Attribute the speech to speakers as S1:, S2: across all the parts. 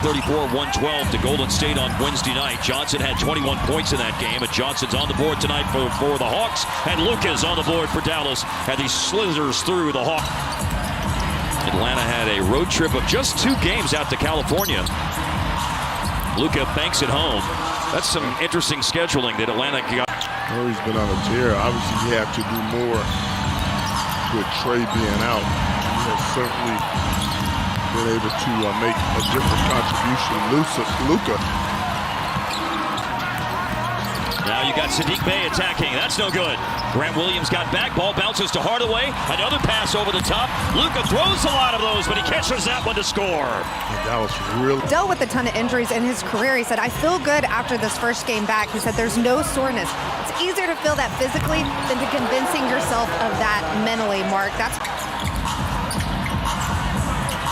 S1: 34-112 to Golden State on Wednesday night. Johnson had 21 points in that game, and Johnson's on the board tonight for the Hawks, and Luka's on the board for Dallas, and he slithers through the Hawks. Atlanta had a road trip of just 2 games out to California. Luka banks it home. That's some interesting scheduling that Atlanta got.
S2: Well, he's been on a tear. Obviously, he had to do more with Trey being out. He has certainly been able to make a different contribution. Luka.
S1: Now you got Saddiq Bey attacking. That's no good. Grant Williams got back. Ball bounces to Hardaway. Another pass over the top. Luka throws a lot of those, but he catches that one to score.
S2: That was really
S3: dealt with a ton of injuries in his career. He said, "I feel good after this first game back." He said, "There's no soreness." It's easier to feel that physically than to convincing yourself of that mentally, Mark. That's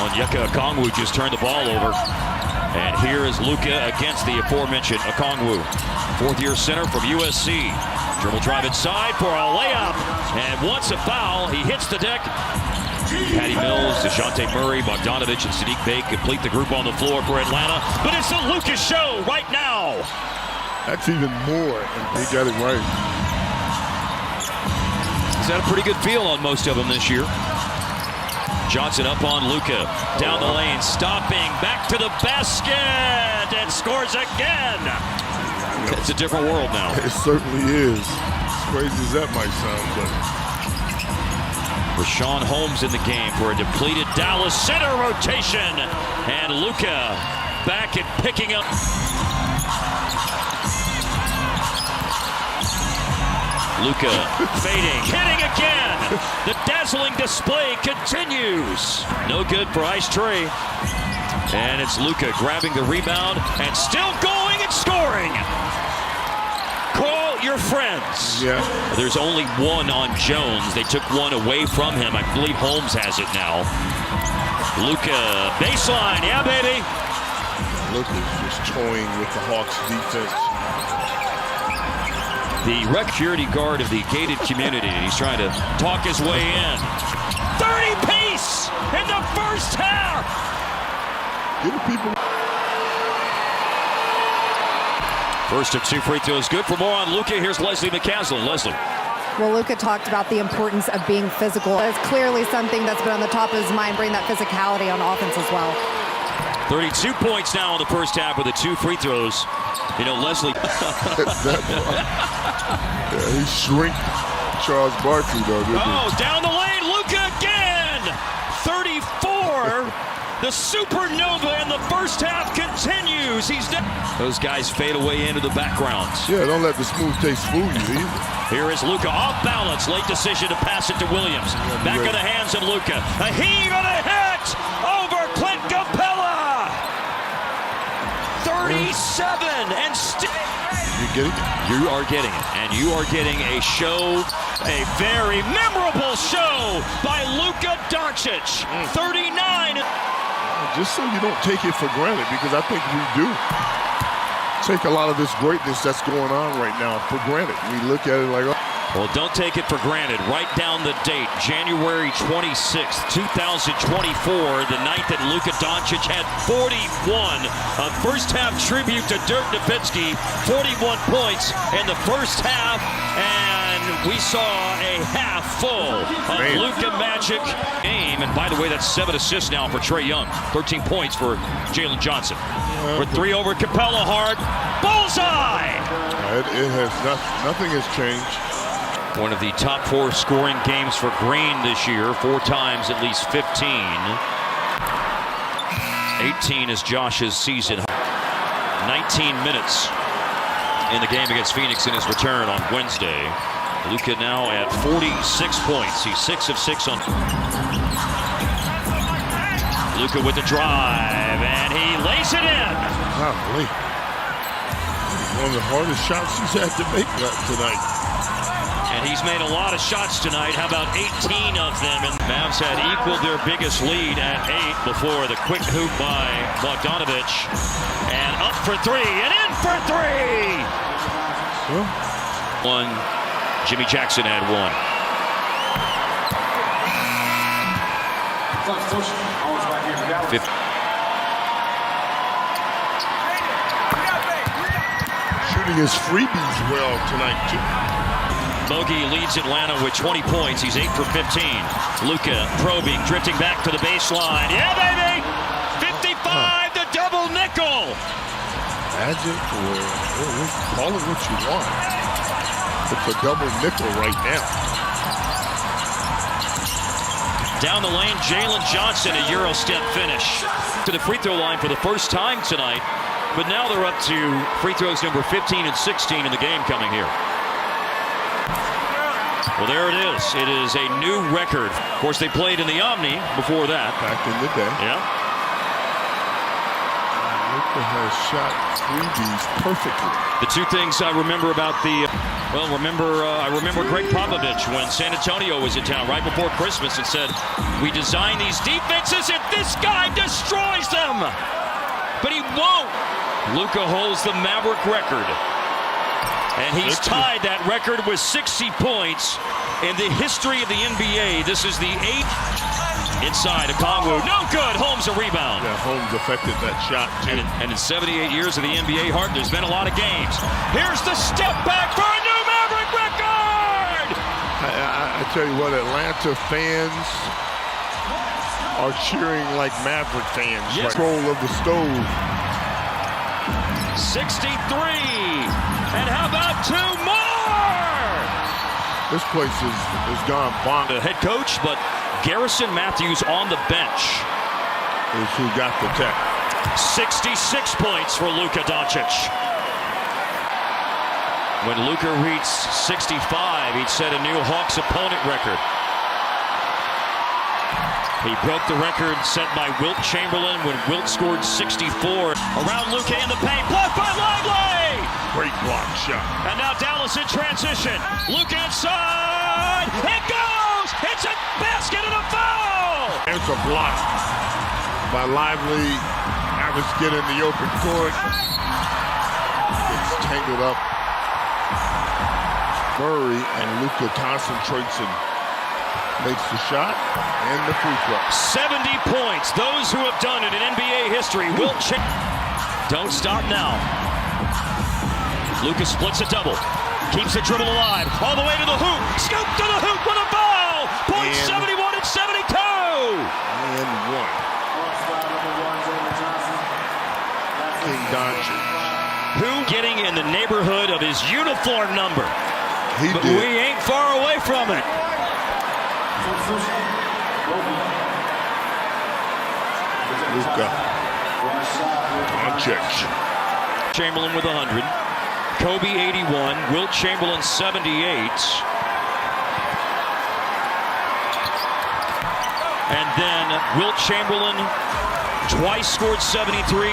S1: Onyeka Okongwu just turned the ball over. And here is Luka against the aforementioned Okongwu. Fourth-year center from USC. Dribble drive inside for a layup. And once a foul, he hits the deck. Patty Mills, DeJounte Murray, Bogdanovich, and Saddiq Bey complete the group on the floor for Atlanta. But it's the Luka show right now.
S2: That's even more, and he got it right.
S1: He's had a pretty good feel on most of them this year. Johnson up on Luka, down the lane, stopping, back to the basket, and scores again. It's a different world now.
S2: It certainly is. As crazy as that might sound, but
S1: Rashawn Holmes in the game for a depleted Dallas center rotation, and Luka back and picking up. Luka fading, hitting again. The dazzling display continues. No good for Ice Trey. And it's Luka grabbing the rebound and still going and scoring. Call your friends.
S2: Yeah.
S1: There's only one on Jones. They took one away from him. I believe Holmes has it now. Luka, baseline. Yeah, baby.
S2: Luka's just toying with the Hawks defense.
S1: The security guard of the gated community. He's trying to talk his way in. 30 pace in the first half.
S2: Give the people.
S1: First of 2 free throws. Good for more on Luka. Here's Leslie McCaslin. Leslie.
S3: well, Luka talked about the importance of being physical. It's clearly something that's been on the top of his mind, bring that physicality on offense as well.
S1: 32 points now in the first half with the 2 free throws. You know, Leslie.
S2: He shrinked Charles Barkley, though.
S1: Oh, down the lane, Luka again! 34. The supernova in the first half continues. Those guys fade away into the background.
S2: Yeah, don't let the smooth taste fool you either.
S1: Here is Luka off balance. Late decision to pass it to Williams. Back in the hands of Luka. A heave and a hit over Clint Capella. 37 and still.
S2: You getting it?
S1: You are getting it. And you are getting a show, a very memorable show by Luka Doncic. 39.
S2: Just so you don't take it for granted, because I think we do take a lot of this greatness that's going on right now for granted. We look at it like, oh.
S1: Well, don't take it for granted. Write down the date, January 26th, 2024, the night that Luka Doncic had 41. A first-half tribute to Dirk Nowitzki, 41 points in the first half, and we saw a half full of Luka Magic game. And by the way, that's 7 assists now for Trae Young, 13 points for Jalen Johnson. For 3 over Capella, hard, bullseye!
S2: It has nothing has changed.
S1: One of the top 4 scoring games for Green this year, 4 times at least 15. 18 is Josh's season. 19 minutes in the game against Phoenix in his return on Wednesday. Luka now at 46 points. He's 6 of 6 on. Luka with the drive, and he lays it in.
S2: Golly. One of the hardest shots he's had to make tonight.
S1: And he's made a lot of shots tonight. How about 18 of them? And Mavs had equaled their biggest lead at 8 before the quick hoop by Bogdanovich. And up for 3, and in for 3! One. Jimmy Jackson had 1.
S2: using his freebies well tonight, too.
S1: Bogey leads Atlanta with 20 points. He's 8 for 15. Luka probing, drifting back to the baseline. Yeah, baby! 55, the double nickel!
S2: Magic, or call it what you want. It's a double nickel right now.
S1: Down the lane, Jalen Johnson, a Euro step finish. To the free throw line for the first time tonight, but now they're up to free throws number 15 and 16 in the game coming here. Well, there it is. It is a new record. Of course, they played in the Omni before that.
S2: Back in the day.
S1: Yeah.
S2: Luka has shot freebies perfectly.
S1: The two things I remember about the, I remember Greg Popovich when San Antonio was in town right before Christmas and said, we design these defenses and this guy destroys them. But he won't. Luka holds the Maverick record. And he's tied that record with 60 points in the history of the NBA. This is the 8th. Inside Okongwu, no good. Holmes a rebound.
S2: Yeah, Holmes affected that shot too.
S1: And in 78 years of the NBA, Hart, there's been a lot of games. Here's the step back for a new Maverick record.
S2: I tell you what, Atlanta fans are cheering like Maverick fans.
S1: Yes.
S2: Control of the stove.
S1: 63. And how about 2 more?
S2: This place is gone bonkers.
S1: The head coach, but Garrison Matthews on the bench
S2: is who got the tech.
S1: 66 points for Luka Doncic. When Luka reached 65, he'd set a new Hawks opponent record. He broke the record set by Wilt Chamberlain when Wilt scored 64. Around Luka in the paint, blocked by Lively!
S2: Great block shot.
S1: And now Dallas in transition. Luka inside. It goes! It's a basket and a foul!
S2: There's a block by Lively. Mavericks get in the open court. It's tangled up. Murray and Luka concentrates and makes the shot and the free throw.
S1: 70 points. Those who have done it in NBA history will check. Don't stop now. Luka splits a double. Keeps the dribble alive. All the way to the hoop. Scoop to the hoop with a foul. Points 71 and 72.
S2: And one. King Doncic.
S1: Who getting in the neighborhood of his uniform number?
S2: But
S1: we ain't far away from it.
S2: Luka Doncic.
S1: Chamberlain with 100. Kobe 81. Wilt Chamberlain 78. And then Wilt Chamberlain twice scored 73.